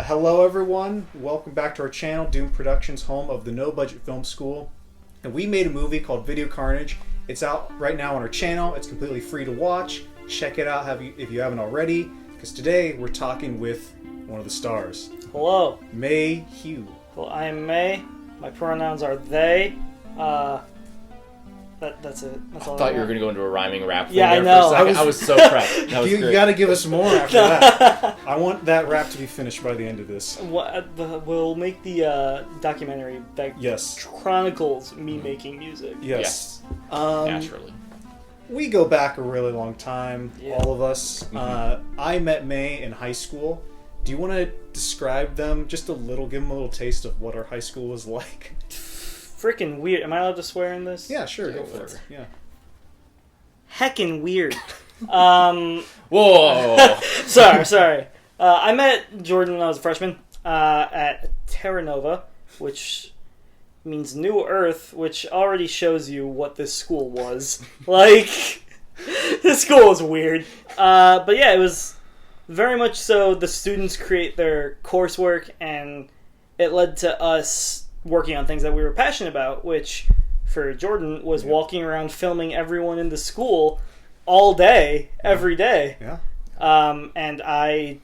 Hello everyone, welcome back to our channel, Doom Productions, home of the No Budget Film School. And we made a movie called Video Carnage. It's out right now on our channel. It's completely free to watch. Check it out if you haven't already, because today we're talking with one of the stars. Hello. May Hue. Well, I am May. My pronouns are they. That's it. That's all I thought you were going to go into a rhyming rap thing Yeah, there I know. for a second. I was so prepped. That was You great. gotta give us more after that. I want that rap to be finished by the end of this. We'll make the documentary that chronicles me making music. Yes. Naturally. We go back a really long time, Yeah. all of us. I met May in high school. Do you want to describe them just a little, give them a little taste of what our high school was like? Freaking weird. Am I allowed to swear in this? Yeah, sure, go for whatever. it. Yeah. Heckin' weird. Whoa! Sorry. I met Jordan when I was a freshman at Terra Nova, which means New Earth, which already shows you what this school was. Like, this school was weird. But yeah, it was very much so the students create their coursework, and it led to us working on things that we were passionate about, which for Jordan was walking around filming everyone in the school all day, every day. Yeah. And I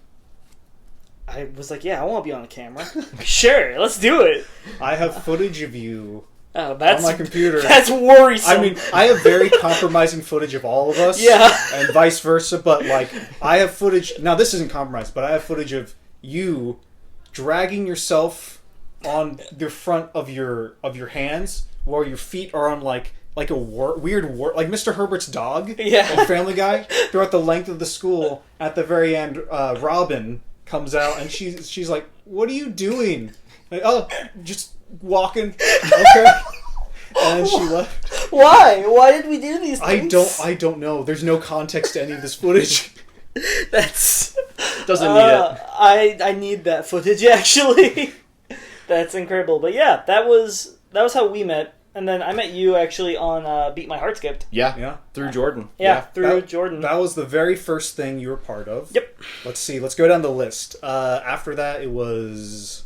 was like, yeah, I want to be on the camera. Sure, let's do it. I have footage of you Oh, that's on my computer. That's worrisome. I mean, I have very compromising footage of all of us. Yeah. And vice versa, but like, I have footage, now this isn't compromised, but I have footage of you dragging yourself on the front of your hands, while your feet are on like a weird like Mr. Herbert's dog, Yeah. on Family Guy, throughout the length of the school. At the very end, Robin comes out and she's like, "What are you doing?" Like, "Oh, just walking." Okay. And then she left. Why? Why did we do these things? I don't know. There's no context to any of this footage. That's Doesn't need it. I need that footage actually. That's incredible. But yeah, that was how we met. And then I met you actually on Beat My Heart Skipped. Yeah. Through Jordan. Yeah, through That- Jordan. That was the very first thing you were part of. Yep. Let's see. Let's go down the list. After that, it was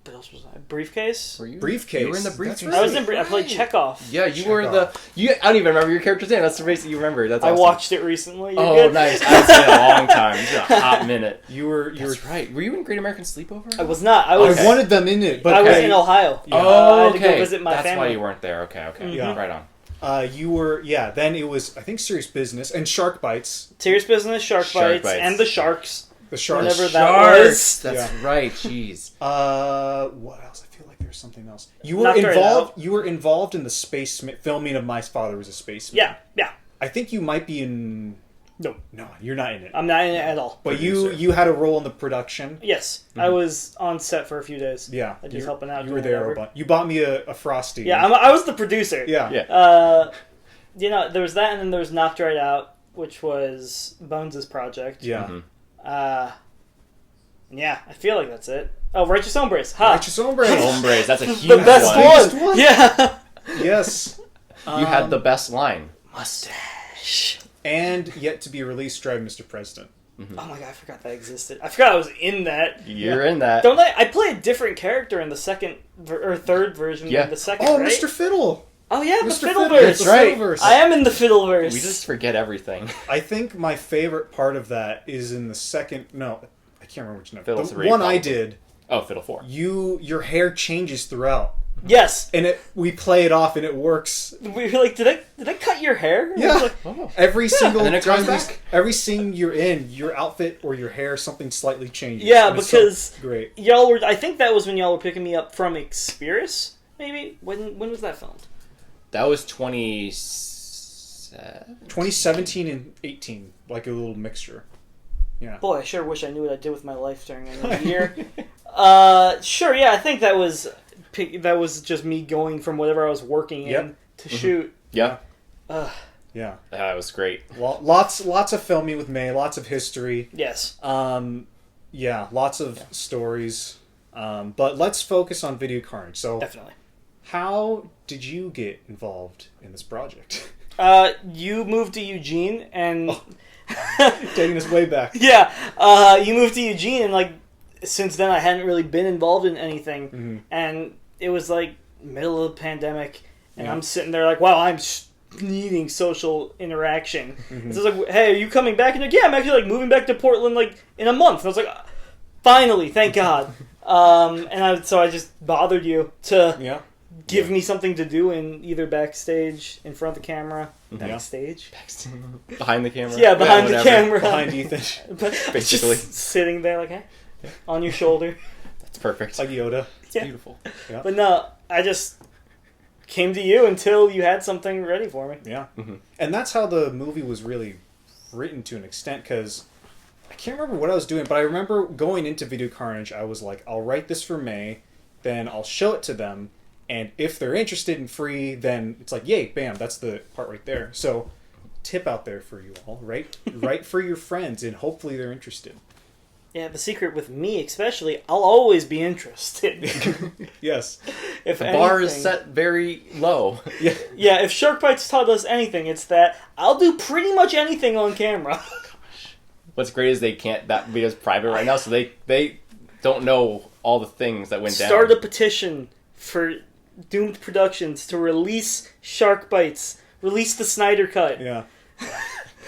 What else was I? Briefcase? Were you? Briefcase. You were in the That's briefcase. right. I was in. I played Chekhov. Yeah, you were the. I don't even remember your character's name. That's the base that you remember. That's I awesome. watched it recently. You're Oh, good? nice. I haven't seen it in a long time. It's been a hot minute. You were That's right. Were you in Great American Sleepover? I was not. I was. I wanted them in it, but I was in Ohio. Yeah. I Oh, had to okay. go visit my That's family. why you weren't there. Okay. Yeah. Right on. you were. Yeah. Then it was. I think Serious Business and Shark Bites. Serious Business, Shark Shark Bites, Bites. and the Sharks. The Sharks. Whenever that was. That's Yeah. right. Jeez. What else? I feel like there's something else. You were Knocked Right involved. Out. You were involved in the filming of My Father Was a Spaceman. Yeah. I think you might be in. No, No, you're not in it. I'm not in it at all. But Producer. you had a role in the production. Yes, I was on set for a few days. Yeah. I just helping out. You were doing there whatever. a bunch. You bought me a Frosty. Yeah, I was the producer. Yeah. Yeah. There was that, and then there was Knocked Right Out, which was Bones' project. Yeah. Mhm. Yeah, I feel like that's it. Oh, Righteous Hombres. Ha! Righteous Hombres. Hombres. That's a The huge best one. Biggest one. Yeah. Yes. You had the best line. Mustache. And yet to be released, Drive Mr. President. Oh my god, I forgot that existed. I forgot I was in that. You're in that. Don't I play a different character in the second or third version Yeah. than the second, Oh, right? Mr. Fiddle. Oh yeah, the Mr. Fiddleverse. That's right. Fiddleverse. I am in the Fiddleverse. We just forget everything. I think my favorite part of that is in the second. No, I can't remember which number. Fiddle The 3, one I probably. did. Oh, Fiddle 4. Your hair changes throughout, Yes. and we play it off, and it works. We were like, did I cut your hair? Yeah. I was like, Oh. Every single and then it comes time, back. every scene you're in, your outfit or your hair, something slightly changes. Yeah, And it's so because great. y'all were. I think that was when y'all were picking me up from Experis. Maybe when was that filmed? That was 2017 and 18, like a little mixture. Yeah. Boy, I sure wish I knew what I did with my life during another year. Sure, yeah, I think that was just me going from whatever I was working in Yep. to shoot. Yeah. Yeah. That was great. Lots of filming with May, lots of history. Yes. Yeah, lots of stories. But let's focus on Video Carnage. So, Definitely. how did you get involved in this project? You moved to Eugene, and Taking us way back. Yeah, you moved to Eugene, and like since then I hadn't really been involved in anything, and it was like middle of the pandemic, and I'm sitting there like, wow, I'm needing social interaction. So I was like, hey, are you coming back? And like, yeah, I'm actually like moving back to Portland like in a month. And I was like, finally, thank God. So I just bothered you to give me something to do in either backstage, in front of the camera, backstage, behind the camera. Yeah, behind the camera, behind Ethan, basically just sitting there like, hey, on your shoulder. That's perfect. like Yoda. It's beautiful. Yeah. But no, I just came to you until you had something ready for me. Yeah. And that's how the movie was really written to an extent, because I can't remember what I was doing, but I remember going into Video Carnage, I was like, I'll write this for May, then I'll show it to them, and if they're interested and free, then it's like, yay, bam, that's the part right there. So, tip out there for you all, write for your friends, and hopefully they're interested. Yeah, the secret with me especially, I'll always be interested. Yes. If The bar is anything- set very low. Yeah, if Shark Bites taught us anything, it's that I'll do pretty much anything on camera. What's great is that video's private right now, so they don't know all the things that went down. Start a petition for Doomed Productions to release Shark Bites. Release the Snyder Cut. Yeah.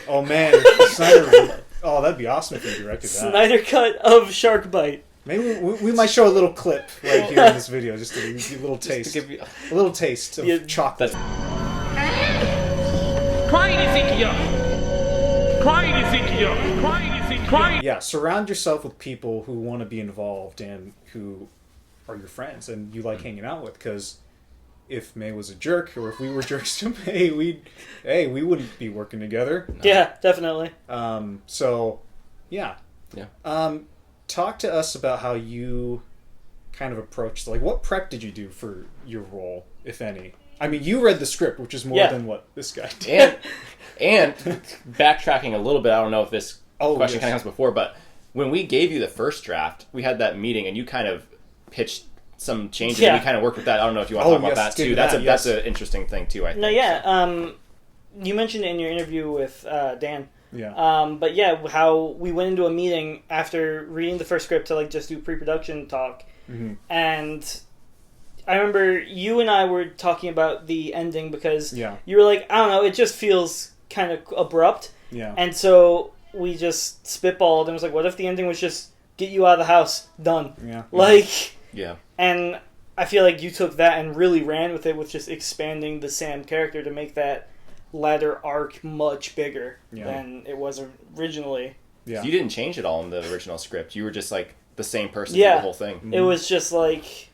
Oh, man. Snyder... Oh, that'd be awesome if you directed that. Snyder Cut of Shark Bite. Maybe we might show a little clip right here in this video, just to give you a little taste. to give you A little taste of chocolate. Yeah, surround yourself with people who want to be involved and who are your friends and you like hanging out with, because if May was a jerk, or if we were jerks to May, we wouldn't be working together. No. Yeah, definitely. So, yeah. Yeah. Talk to us about how you kind of approached, like, what prep did you do for your role, if any? I mean, you read the script, which is more than what this guy did. And backtracking a little bit, I don't know if this question kind of comes before, but when we gave you the first draft, we had that meeting, and you kind of pitched some changes, and we kind of worked with that. I don't know if you want to talk about that too. That's an interesting thing too, I think. No, yeah. You mentioned it in your interview with Dan. Yeah. But yeah, how we went into a meeting after reading the first script to like just do pre-production talk, and I remember you and I were talking about the ending because you were like, I don't know, it just feels kind of abrupt. Yeah. And so we just spitballed and was like, what if the ending was just get you out of the house, done? Yeah. Like. Yeah. And I feel like you took that and really ran with it, with just expanding the Sam character to make that ladder arc much bigger than it was originally. Yeah. You didn't change it all in the original script. You were just like the same person through the whole thing. It was just like,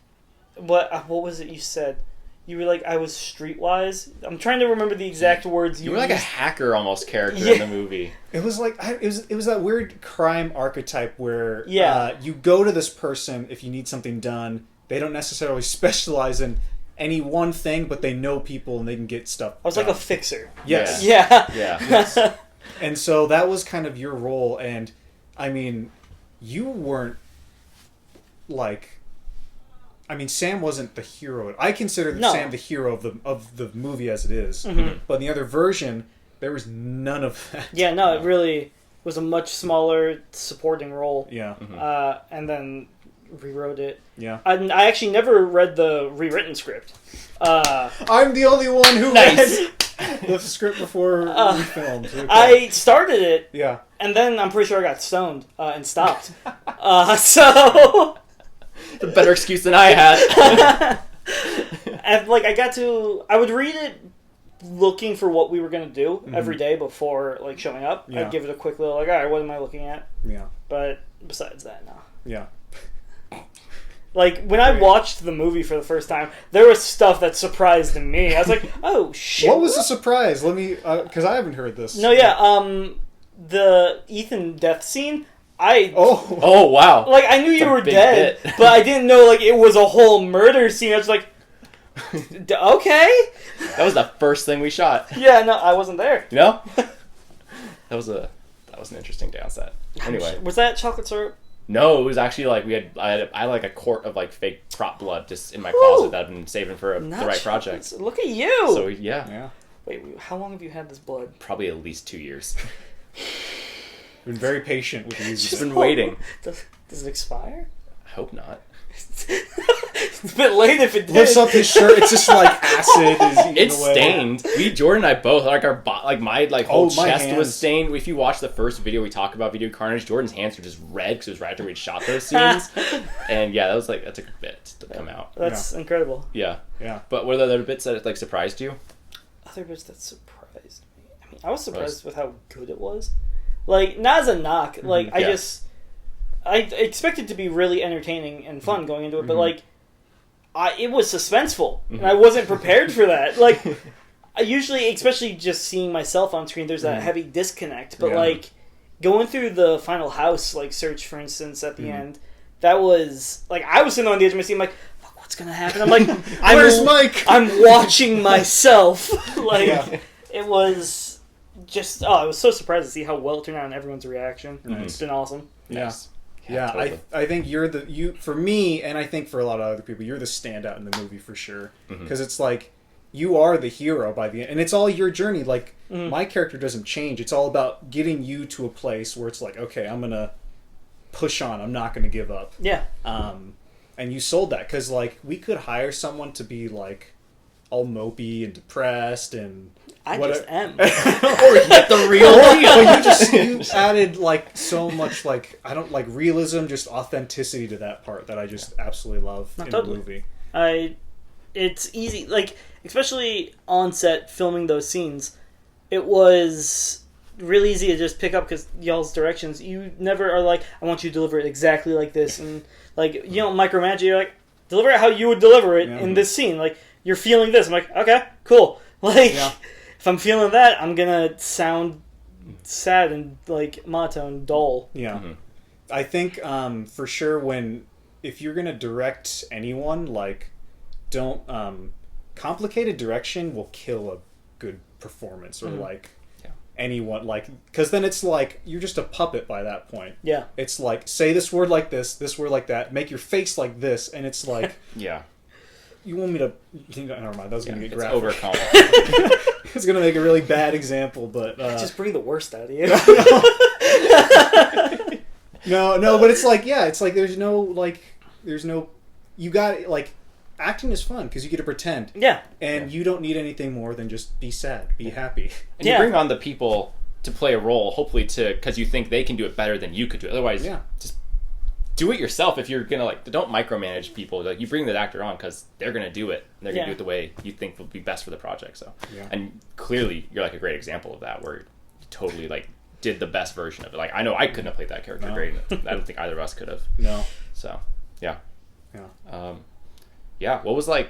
what was it you said? You were like, I was streetwise. I'm trying to remember the exact words you were like a hacker almost character in the movie. It was like it was that weird crime archetype where you go to this person if you need something done. They don't necessarily specialize in any one thing, but they know people and they can get stuff I was done. like a fixer. Yes. Yeah. Yes. And so that was kind of your role, and I mean, you weren't like. I mean, Sam wasn't the hero. I consider Sam the hero of the movie as it is. But in the other version, there was none of that. Yeah, no, it really was a much smaller supporting role. Yeah. And then rewrote it. Yeah. I actually never read the rewritten script. I'm the only one who read the script before we filmed. Okay. I started it. Yeah. And then I'm pretty sure I got stoned and stopped. So... A better excuse than I had. And like I would read it looking for what we were gonna do every day before like showing up. Yeah. I'd give it a quick little like, all right, what am I looking at? Yeah. But besides that, no. Yeah. Like when I watched the movie for the first time, there was stuff that surprised me. I was like, oh shit! What was the surprise? Let me, because I haven't heard this. No, yeah, the Ethan death scene. Oh wow! Like I knew you were dead, but I didn't know like it was a whole murder scene. I was like, okay. That was the first thing we shot. Yeah, no, I wasn't there. You know? That was an interesting downside. Anyway, was that chocolate syrup? No, it was actually like I had like a quart of like fake prop blood just in my closet that I've been saving for the right project. Look at you! So yeah. Wait, how long have you had this blood? Probably at least 2 years. Been very patient with the easy She's stuff. been waiting. Does it expire? I hope not. It's a bit late if it did. Lifts up his shirt. It's just like acid is eating It's away. stained. Jordan and I both my whole my chest hands. was stained. If you watch the first video we talk about Video Carnage, Jordan's hands were just red because it was right after we shot those scenes. And yeah, that took a bit to come out. That's incredible. Yeah. Yeah. But were there other bits that like surprised you? Other bits that surprised me. I mean, I was surprised with how good it was. Like, not as a knock. Like, I expected it to be really entertaining and fun going into it, but like, it was suspenseful, and I wasn't prepared for that. Like, I usually, especially just seeing myself on screen, there's that heavy disconnect. But like, going through the final house like search, for instance, at the end, that was like I was sitting on the edge of my seat. I'm like, fuck, what's gonna happen? I'm like, Where's Mike? I'm watching myself. Like, it was just I was so surprised to see how well it turned out and everyone's reaction. It's been awesome. Nice. Yeah, totally. I think you for me, and I think for a lot of other people, you're the standout in the movie for sure. Because it's like you are the hero by the end, and it's all your journey. Like my character doesn't change. It's all about getting you to a place where it's like, okay, I'm gonna push on. I'm not gonna give up. Yeah. And you sold that because like we could hire someone to be like all mopey and depressed and. I just am. Or get the real deal. But you added like so much like I don't like realism, just authenticity to that part that I just absolutely love in the movie. It's easy, like especially on set filming those scenes. It was really easy to just pick up because y'all's directions. You never are like, I want you to deliver it exactly like this, and like you don't micromanage. You're like, deliver it how you would deliver it in this scene. Like you're feeling this. I'm like, okay, cool. Like. Yeah. If I'm feeling that, I'm gonna sound sad and like monotone, dull. Yeah, I think for sure if you're gonna direct anyone, like don't complicated direction will kill a good performance or like anyone like because then it's like you're just a puppet by that point. Yeah, it's like say this word like this word like that, make your face like this, and it's like You want me to? Never mind. That was going to get graphic. It's overcomplicated. It's going to make a really bad example, but just bring the worst out of you. No, but it's like there's no. You got like acting is fun because you get to pretend. Yeah. And you don't need anything more than just be sad, be happy. And you bring on the people to play a role, hopefully because you think they can do it better than you could do it. Otherwise, just. Do it yourself if you're gonna don't micromanage people. Like you bring the actor on because they're gonna do it. And they're gonna do it the way you think will be best for the project. So, and clearly you're like a great example of that, where you totally like did the best version of it. Like I know I couldn't have played that character great. I don't think either of us could have. No. So, yeah. What was like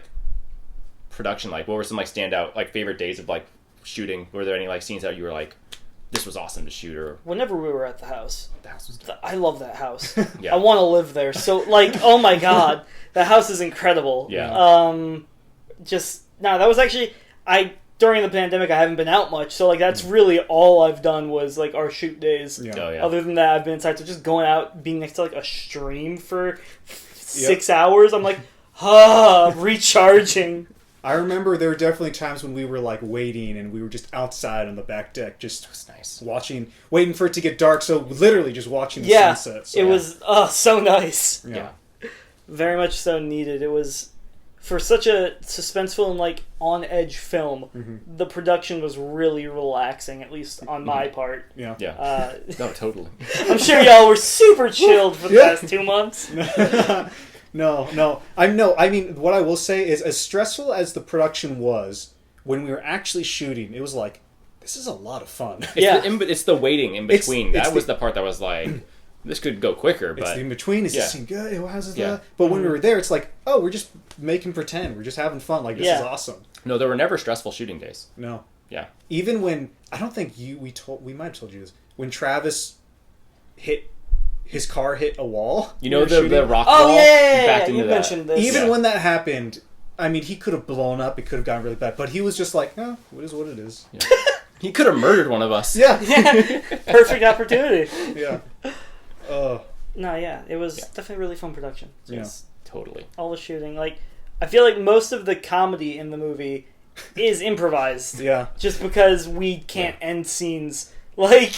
production like? What were some like standout like favorite days of like shooting? Were there any like scenes that you were like? This was awesome to shoot, or whenever we were at the house. The house was I love that house. Yeah. I want to live there. So, like, oh my god, that house is incredible. Yeah. That was actually during the pandemic. I haven't been out much, so like that's really all I've done was like our shoot days. Yeah. Oh, yeah. Other than that, I've been inside. So just going out, being next to like a stream for 6 hours, I'm like, recharging. I remember there were definitely times when we were like waiting and we were just outside on the back deck, just nice waiting for it to get dark. So literally just watching the sunset. So. It was so nice. Yeah, very much so needed. It was for such a suspenseful and like on edge film. The production was really relaxing, at least on my part. Yeah. No, totally. I'm sure y'all were super chilled for the past 2 months. No. I mean, what I will say is, as stressful as the production was, when we were actually shooting, it was like, this is a lot of fun. It's the waiting in between. That was the part that was like, this could go quicker, but... It's the in between. Is this scene good? How's this? But when we were there, it's like, oh, we're just making pretend. We're just having fun. Like, this is awesome. No, there were never stressful shooting days. No. Yeah. Even when, I don't think we might have told you this, when Travis his car hit a wall. You know the rock wall? Oh, yeah. You mentioned this. Even when that happened, I mean, he could have blown up. It could have gotten really bad. But he was just like, oh, it is what it is. Yeah. He could have murdered one of us. Yeah. Perfect opportunity. Yeah. It was definitely a really fun production. Totally. All the shooting. Like, I feel like most of the comedy in the movie is improvised. Yeah. Just because we can't end scenes. Like...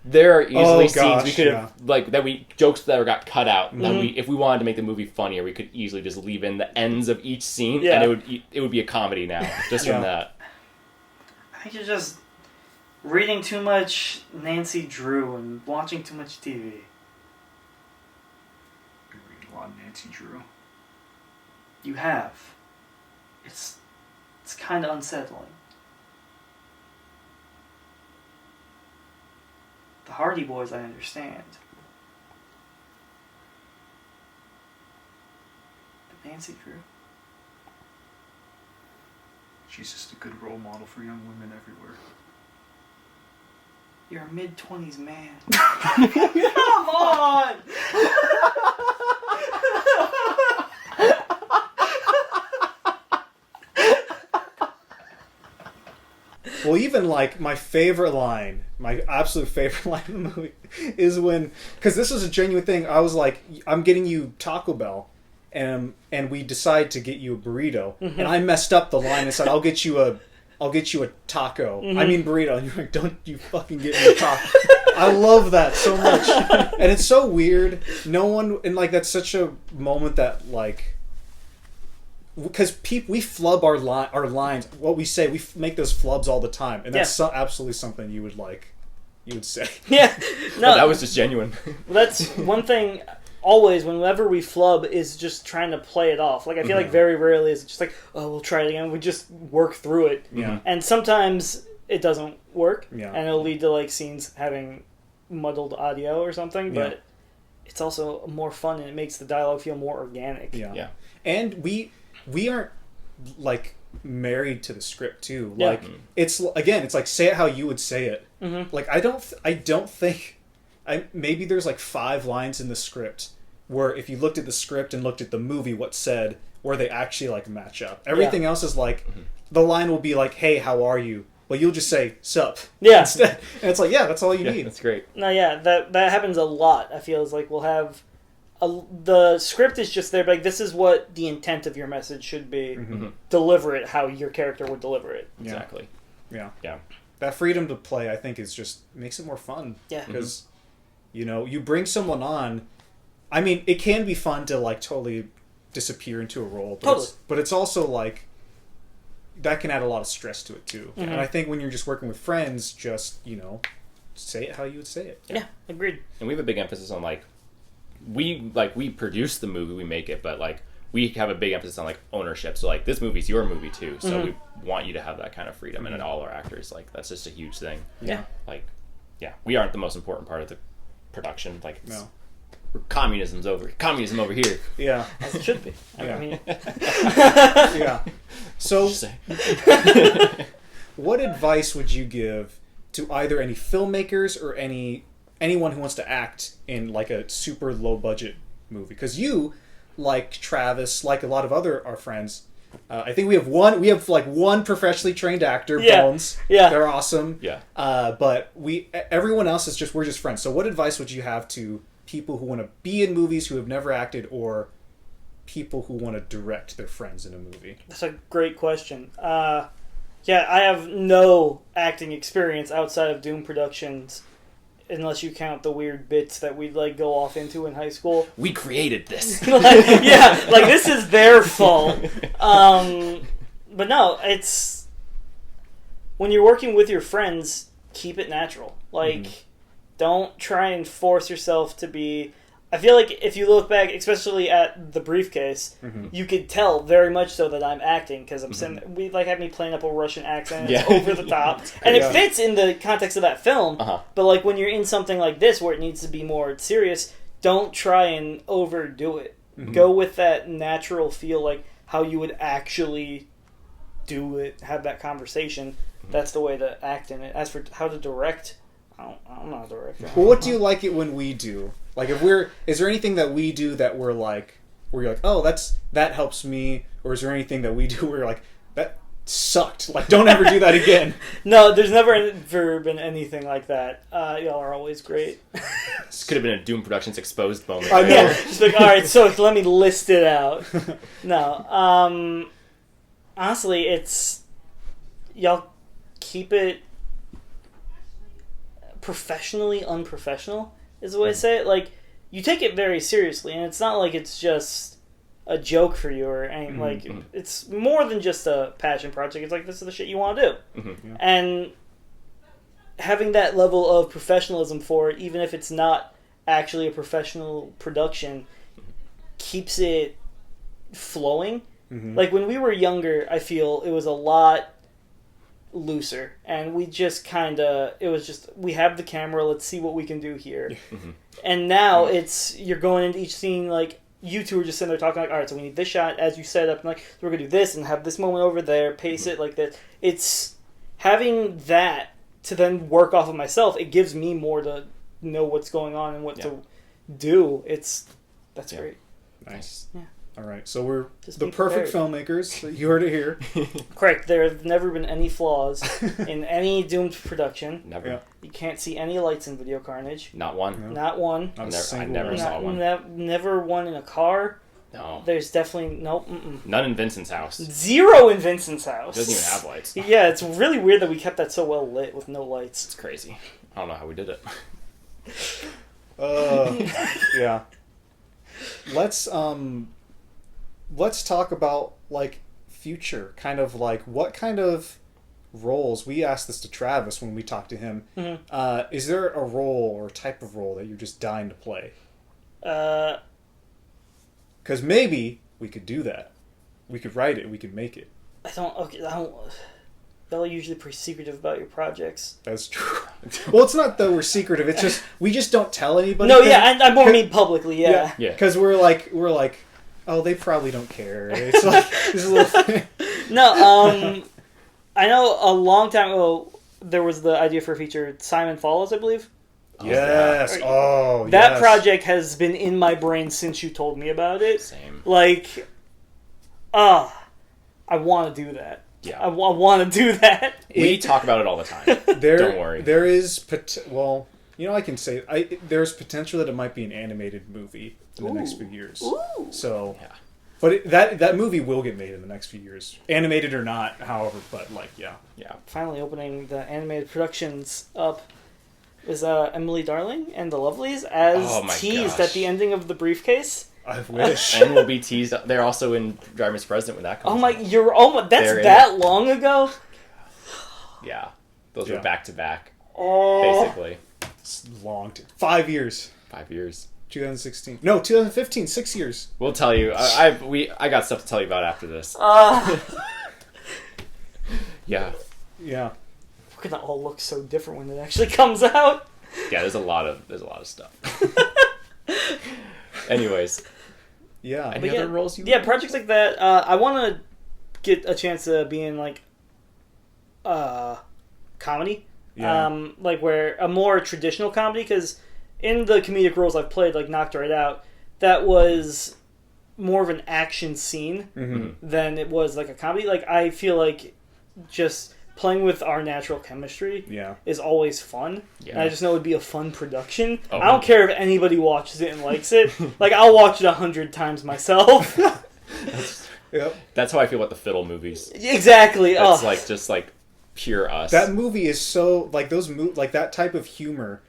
There are easily scenes we could have jokes that got cut out. That if we wanted to make the movie funnier, we could easily just leave in the ends of each scene, and it would be a comedy now just from that. I think you're just reading too much Nancy Drew and watching too much TV. Been reading a lot of Nancy Drew. You have. It's kind of unsettling. The Hardy Boys, I understand. But Nancy Drew? She's just a good role model for young women everywhere. You're a mid-20s man. Come on! Well, even like my favorite line, my absolute favorite line in the movie is when, because this was a genuine thing. I was like, I'm getting you Taco Bell, and we decide to get you a burrito, and I messed up the line and said, I'll get you a taco. I mean burrito. And you're like, don't you fucking get me a taco. I love that so much. And it's so weird. No one, and like that's such a moment that like, because we flub our lines. What we say, we make those flubs all the time, and that's absolutely something you would say. Yeah, no, that was just genuine. That's one thing. Always, whenever we flub, is just trying to play it off. Like I feel like very rarely is it just like, oh, we'll try it again. We just work through it. Yeah. And sometimes it doesn't work. Yeah. And it'll lead to like scenes having muddled audio or something. Yeah. But it's also more fun and it makes the dialogue feel more organic. Yeah. And we aren't like married to the script too. Like it's like say it how you would say it. Like I don't think maybe there's like 5 lines in the script where if you looked at the script and looked at the movie what's said where they actually like match up. Everything else is like the line will be like, hey, how are you? But you'll just say sup instead. And it's like, that's all you need. That's great. No, that happens a lot. I feel is like we'll have the script is just there, but like this is what the intent of your message should be. Deliver it how your character would deliver it. Exactly. Yeah. Yeah. That freedom to play, I think, is just makes it more fun. Yeah. Because you bring someone on. I mean, it can be fun to like totally disappear into a role, but it's also like that can add a lot of stress to it too. And I think when you're just working with friends, just say it how you would say it. Yeah, agreed. And we have a big emphasis on we produce the movie, we make it, but like we have a big emphasis on like ownership. So like this movie's your movie too, so we want you to have that kind of freedom, and all our actors, like that's just a huge thing. Yeah. Like, we aren't the most important part of the production. Like, No. Communism over here. Yeah. As it should be. Yeah. I mean, Yeah. So, Just say. what advice would you give to either any filmmakers or anyone who wants to act in like a super low budget movie? Because you, like Travis, like a lot of our friends, I think we have one professionally trained actor, Bones. Yeah. They're awesome. Yeah. But everyone else we're just friends. So what advice would you have to people who want to be in movies who have never acted, or people who want to direct their friends in a movie? That's a great question. I have no acting experience outside of Doom Productions, unless you count the weird bits that we'd like go off into in high school. We created this. like this is their fault. But no, it's when you're working with your friends, keep it natural. Like, don't try and force yourself to be. I feel like if you look back, especially at the briefcase, you could tell very much so that I'm acting because I'm sitting. We like have me playing up a Russian accent. It's over the top, and it fits in the context of that film. But like when you're in something like this where it needs to be more serious, don't try and overdo it. Go with that natural feel, like how you would actually do it. Have that conversation. That's the way to act in it. As for how to direct, I'm not a director. Well, what do you like it when we do? Like, is there anything that we do that we're like, where you're like, oh, that helps me, or is there anything that we do where you're like, that sucked, like, don't ever do that again? No, there's never been anything like that. Y'all are always great. This could have been a Doom Productions exposed moment. I know. Yeah, just like, all right, so let me list it out. No, honestly, it's y'all keep it professionally unprofessional, is the way I say it. Like, you take it very seriously, and it's not like it's just a joke for you or anything. Like, it's more than just a passion project. It's like, this is the shit you want to do. Yeah. And having that level of professionalism for it, even if it's not actually a professional production, keeps it flowing. Like, when we were younger, I feel it was a lot looser, and we just it was just, we have the camera, let's see what we can do here. And now it's, you're going into each scene, like, you two are just sitting there talking, like, alright, so we need this shot as you set up, and like, so we're gonna do this and have this moment over there, pace it like this. It's having that to then work off of myself. It gives me more to know what's going on and what to do. That's great. Nice. Yeah. All right, so we're Just the perfect filmmakers. You heard it here. Correct. There have never been any flaws in any Doomed production. Never. Yeah. You can't see any lights in Video Carnage. Not one. No. Not one. I never saw one. Never one in a car. No. There's definitely None in Vincent's house. Zero in Vincent's house. It doesn't even have lights. Yeah, it's really weird that we kept that so well lit with no lights. It's crazy. I don't know how we did it. Yeah. Let's talk about, like, future, kind of like what kind of roles. We asked this to Travis when we talked to him. Is there a role or type of role that you're just dying to play? Because maybe we could do that. We could write it. We could make it. I don't. Y'all are usually pretty secretive about your projects. That's true. Well, it's not that we're secretive. It's just we just don't tell anybody. No, yeah, I more mean publicly. Yeah. Because we're like, oh, they probably don't care. It's like this little thing. No, I know a long time ago there was the idea for a feature, Simon Follows, I believe. Yes. That project has been in my brain since you told me about it. Same. Like, I want to do that. Yeah. I want to do that. We talk about it all the time. Don't worry. There is, well, I can say, there's potential that it might be an animated movie in the next few years. Ooh. So, yeah. But that movie will get made in the next few years. Animated or not, however, but, like, yeah. Yeah. Finally opening the animated productions up is Emily Darling and the Lovelies as teased at the ending of The Briefcase. I wish. And will be teased. They're also in Drive Miss President when that comes out. That's that long ago? Yeah. Those were back to back. Oh. Basically. It's long. 5 years. 5 years. 2016. No, 2015. 6 years. We'll tell you. I got stuff to tell you about after this. Yeah. Yeah. We're gonna all look so different when it actually comes out. Yeah, there's a lot of stuff. Anyways. Yeah. Any other roles you like? Projects like that. I want to get a chance to be in, like, comedy. Yeah. Like, where a more traditional comedy, because in the comedic roles I've played, like Knocked Right Out, that was more of an action scene than it was like a comedy. Like, I feel like just playing with our natural chemistry is always fun. Yeah. And I just know it would be a fun production. Oh. I don't care if anybody watches it and likes it. Like, I'll watch it 100 times myself. That's how I feel about the Fiddle movies. Exactly. It's like just like pure us. That movie is so like like that type of humor.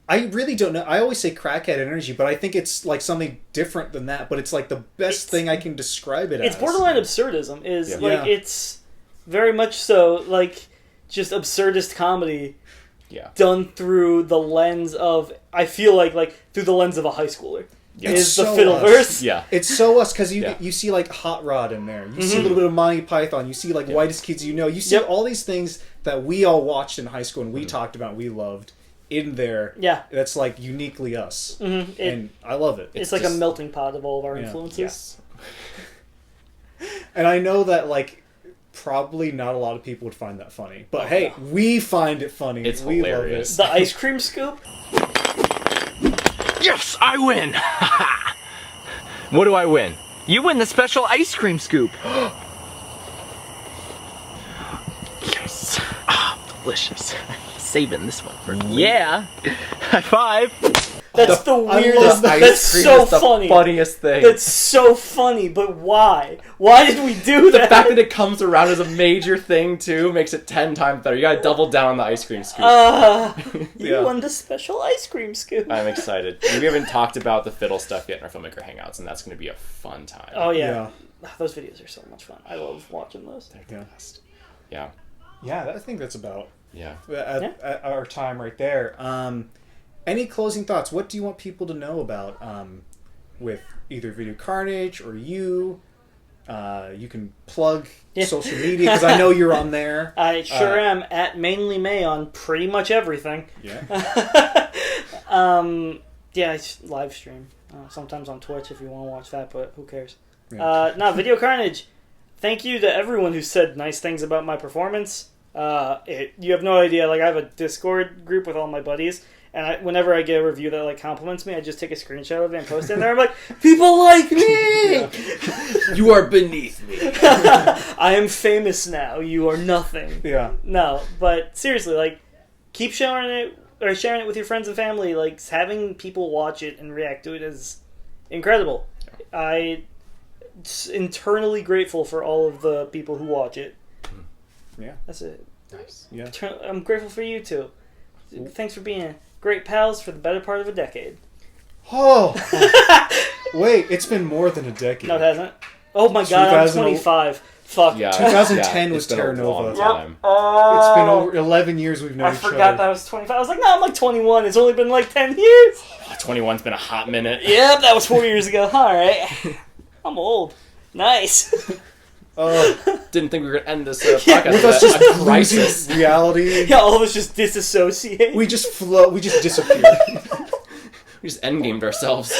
I really don't know. I always say crackhead energy, but I think it's like something different than that. But it's like the best thing I can describe it as. It's borderline absurdism. It's very much so, like, just absurdist comedy done through the lens of, I feel like through the lens of a high schooler. Yeah. Is the Fiddleverse. Yeah. It's so us, because you see, like, Hot Rod in there. You see a little bit of Monty Python. You see, like, Whitest Kids You Know. You see all these things that we all watched in high school and we talked about and we loved in there. Yeah. That's, like, uniquely us. And I love it. It's like just a melting pot of all of our influences. Yes. And I know that, like, probably not a lot of people would find that funny. But hey, we find it funny. It's we hilarious. Love it. The ice cream scoop? Yes, I win! What do I win? You win the special ice cream scoop. Yes. Delicious. Saving this one for me. Yeah. High five. That's the weirdest. The ice That's cream so is the funny. funniest thing. That's so funny, but why? Why did we do The that? fact that it comes around as a major thing, too, makes it 10 times better. You gotta double down on the ice cream scoop. You won the special ice cream scoop. I'm excited. We haven't talked about the fiddle stuff yet in our Filmmaker Hangouts, and that's gonna be a fun time. Oh, yeah. Those videos are so much fun. I love watching those. They're the best. Yeah. Yeah, I think that's about Yeah. at our time right there. Any closing thoughts? What do you want people to know about with either Video Carnage or you? You can plug social media because I know you're on there. I sure am at Mainly May on pretty much everything. Yeah. Yeah, I live stream. Sometimes on Twitch if you want to watch that, but who cares? Yeah. No, Video Carnage. Thank you to everyone who said nice things about my performance. You have no idea. Like, I have a Discord group with all my buddies, and whenever I get a review that like compliments me, I just take a screenshot of it and post it in there. I'm like, people like me. You are beneath me. I am famous now. You are nothing. Yeah. No, but seriously, like, keep sharing it with your friends and family. Like, having people watch it and react to it is incredible. I'm internally grateful for all of the people who watch it. Yeah. That's it. Nice. Yeah. I'm grateful for you too. Thanks for being great pals for the better part of a decade. Oh. Wait, it's been more than a decade. No, it hasn't. Oh my god, I'm 25. Fuck. Yeah, 2010 was it's been Terra a Nova. long time. It's been over 11 years we've known I each other. forgot that I was 25. I was like, no, I'm like 21. It's only been like 10 years. 21's been a hot minute. Yep, that was 4 years ago. All right. I'm old. Nice. Didn't think we were going to end this podcast With us with just a crisis. losing reality. Yeah, all of us just disassociate. We just float. We just disappear. We just endgamed ourselves.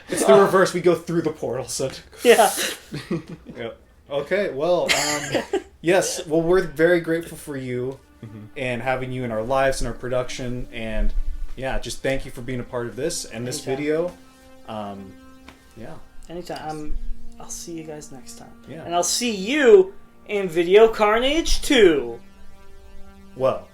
It's the reverse. We go through the portal. So. Yeah. Yep. Okay. Well. Yes. Well, we're very grateful for you and having you in our lives and our production. And yeah, just thank you for being a part of this and this video. Yeah. Anytime. I'll see you guys next time. Yeah. And I'll see you in Video Carnage 2. Well.